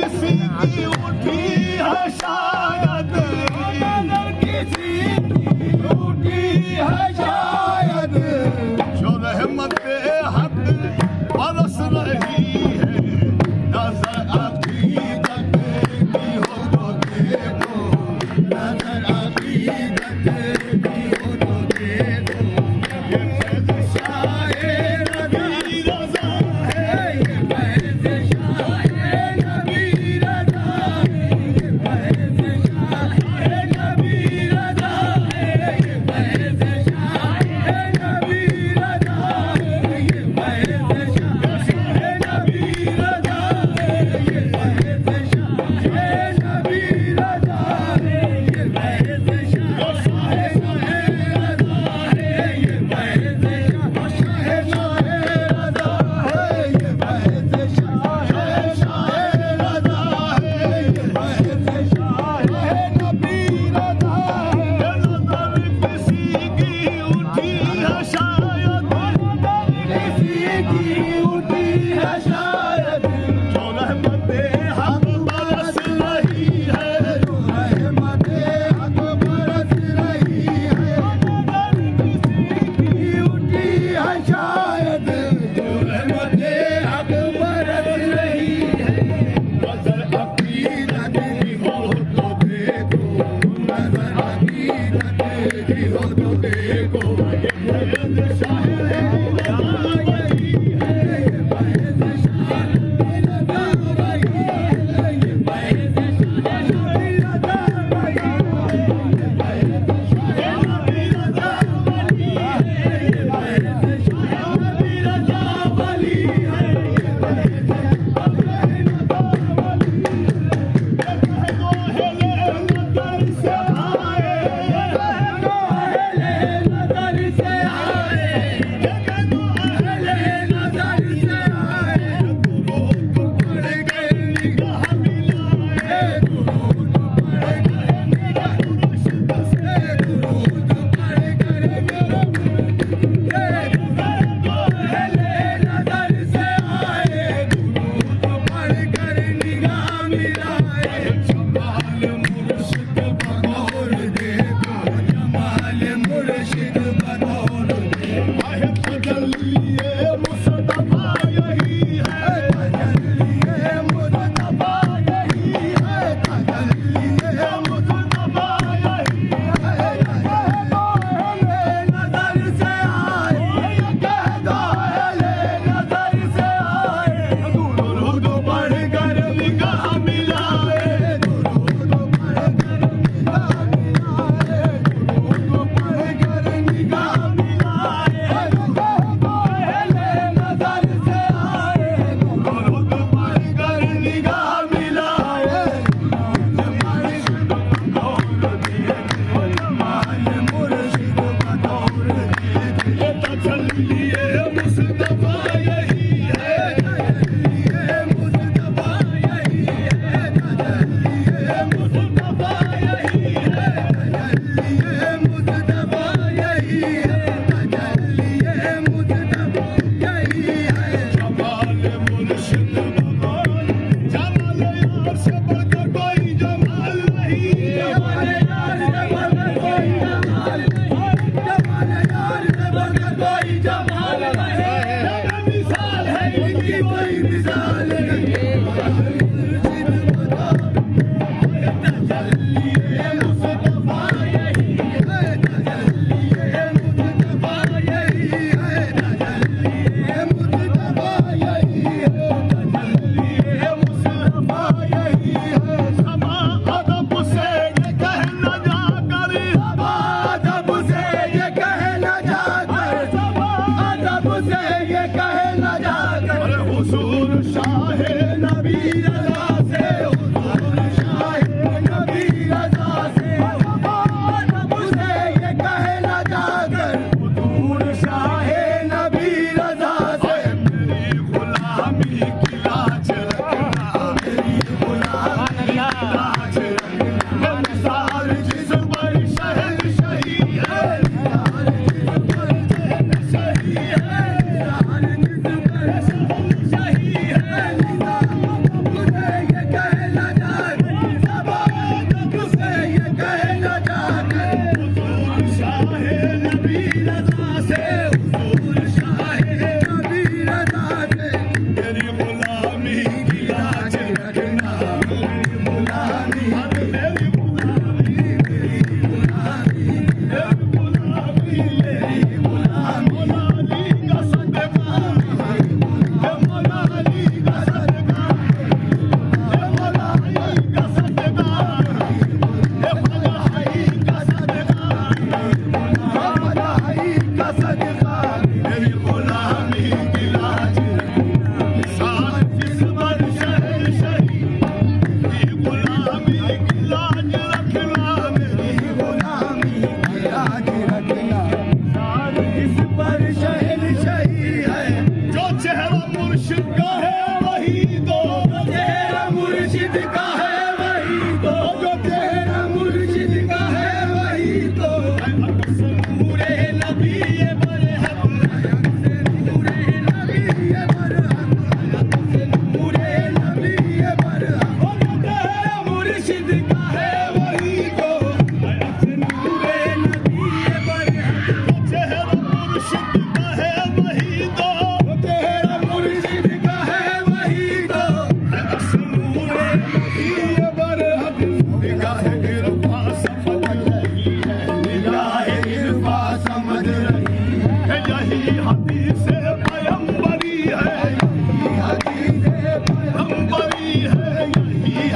किसी की उठी है शायद, किसी की उठी है शायद, जो रहमत हक बरस रही है, नजर अकीदत की हो तो देखो, नजर अकीदत की हो तो देखो, ये फैज़ शाहे नबी रज़ा है, ये फैज़ शाहे नबी रज़ा है, ये फैज़ शाहे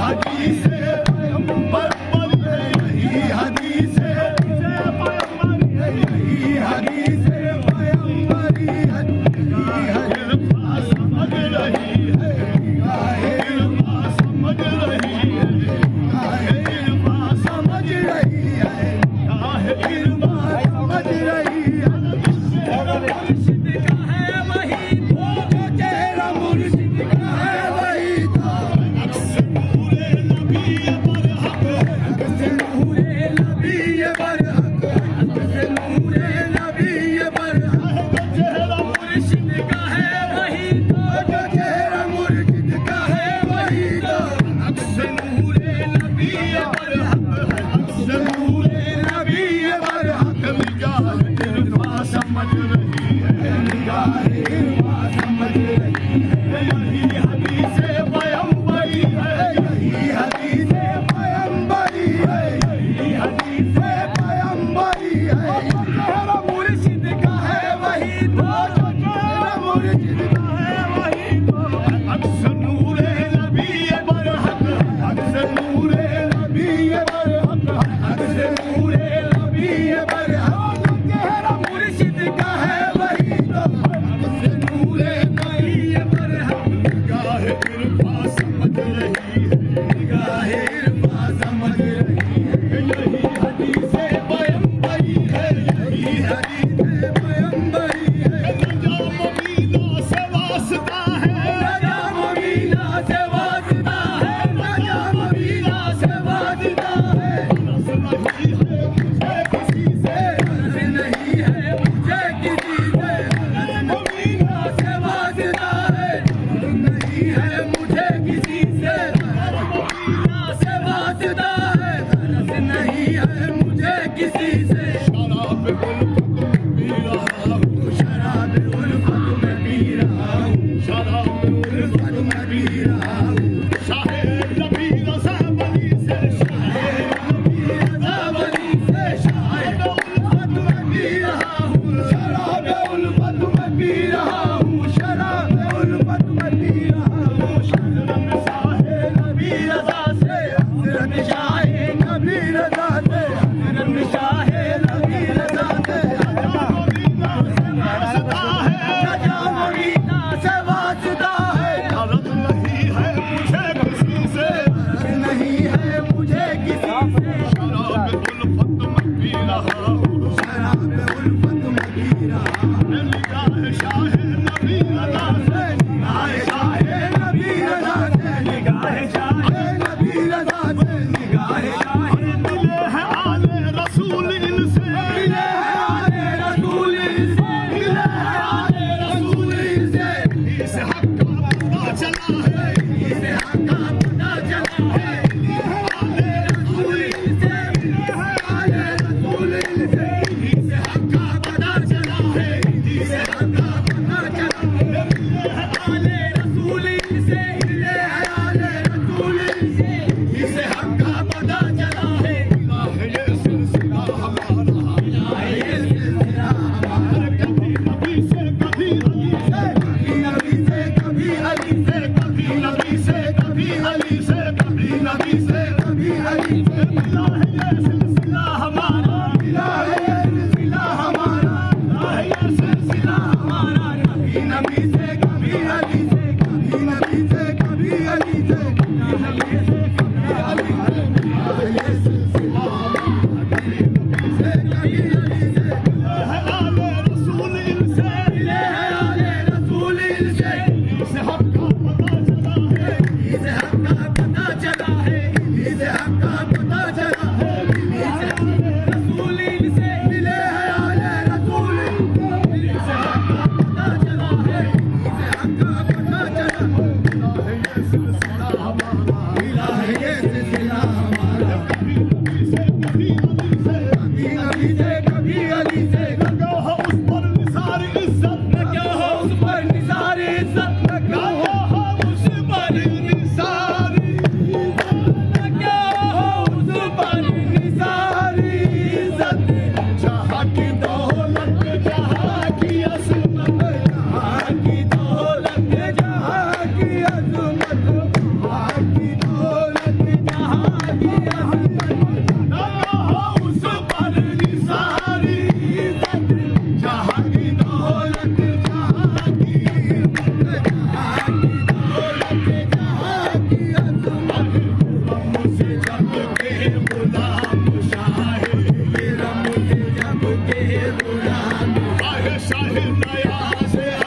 हदीस पैगंबर है, यही हदीस पैगंबर है, यही हदीस पैगंबरी है, इल्फा समझ रही है, इल्फा समझ रही है, इल्फा समझ रही है, इल्फा समझ रही है। मुर्शिद का है वही तो, जो चेहरा मुर्शिद का है वही तो, अक्सर नूरे नबी बरहक, अक्सर नूरे नबी बरहक, अक्सर नूरे नबी बरहक, जो चेहरा मुर्शिद का है वही तो, जो चेहरा मुर्शिद का है वही तो, अक्सर नूरे नबी बरहक, अक्सर नूरे नबी बरहक, निगाह इल्फा समझ रही है, निगाह इल्फा समझ रही है, यही हदीस पैगंबरी है, यही हदीस पैगंबरी है, यही हदीस पैगंबरी है, जो चेहरा मुर्शिद का है वही तो, जो चेहरा मुर्शिद का है वही तो, अक्सर नूरे नबी बरहक, अक्सर नूरे नबी बरहक, अक्सर नूरे नबी बरहक, जो चेहरा मुर्शिद का है वही तो, अक्सर नूरे नबी बरहक, निगाह इल्फा समझ रही है, निगाह इल्फा समझ रही है, यही हदीस पैगंबरी है, यही हदीस पैगंबरी है, नजाम मीना से वास्ता है, नजाम मीना से वास्ता है, नजाम मीना से वास्ता है, रस नहीं है मुझे किसी से, रस नहीं है मुझे किसी से, नजाम मीना से वास्ता है, नहीं है मुझे किसी से, नजाम मीना से वास्ता है, रस नहीं है मुझे किसी से, शराब उल्फत में पी रहा हूँ, शराब उल्फत में पी रहा हूँ, शाहे नबी रज़ा बनी से, शाहे नबी रज़ा बनी से, शाहे उल्फत में पी रहा हूँ, शराब उल्फत में पी रहा हूँ, शराब उल्फत में पी रहा हूँ, हज़रत शाहे नबी रज़ा से, हज़रत शाहे नबी रज़ा से, हज़रत शाहे नबी रज़ा से, नजाम मीना से वास्ता है, गरज नहीं है मुझे किसी से, गरज नहीं है मुझे किसी से, शराब उल्फत में पी रहा हूँ, शराब उल्फत में पी रहा हूँ, निगाह शाहे नबी रज़ा से, निगाह शाहे नबी रज़ा से, निगाह शाहे नबी रज़ा से, निगाह शाहे, मिले हैं आले रसूल इनसे, मिले हैं आले रसूल इनसे, मिले हैं आले रसूल इनसे, इस हक का पता चला है, इस हक का पता चला है, आले रसूल इनसे, मिले हैं आले रसूल इनसे, इस हक का पता चला है, इस हक का पता चला है, मिले हैं आले रसूल इनसे, मिले हैं आले रसूल इनसे, इस हक का पता चला है, ये सिलसिला हमारा, ये सिलसिला हमारा, कभी नबी से कभी अली से, कभी नबी से कभी अली से, कभी नबी से कभी अली से, कभी नबी से कभी अली से, मिला है ये सिलसिला हमारा, मिला है ये सिलसिला हमारा, मिला है ये सिलसिला हमारा, कभी नबी से कभी अली से, कभी नबी से कभी अली से, कभी नबी से कभी अली से, मिला है ये सिलसिला हमारा, कभी नबी से कभी अली से, मिले हैं आले रसूल इनसे, मिले हैं आले रसूल इनसे, इस हक का पता चला है, इस हक का पता चला है, यहाँ से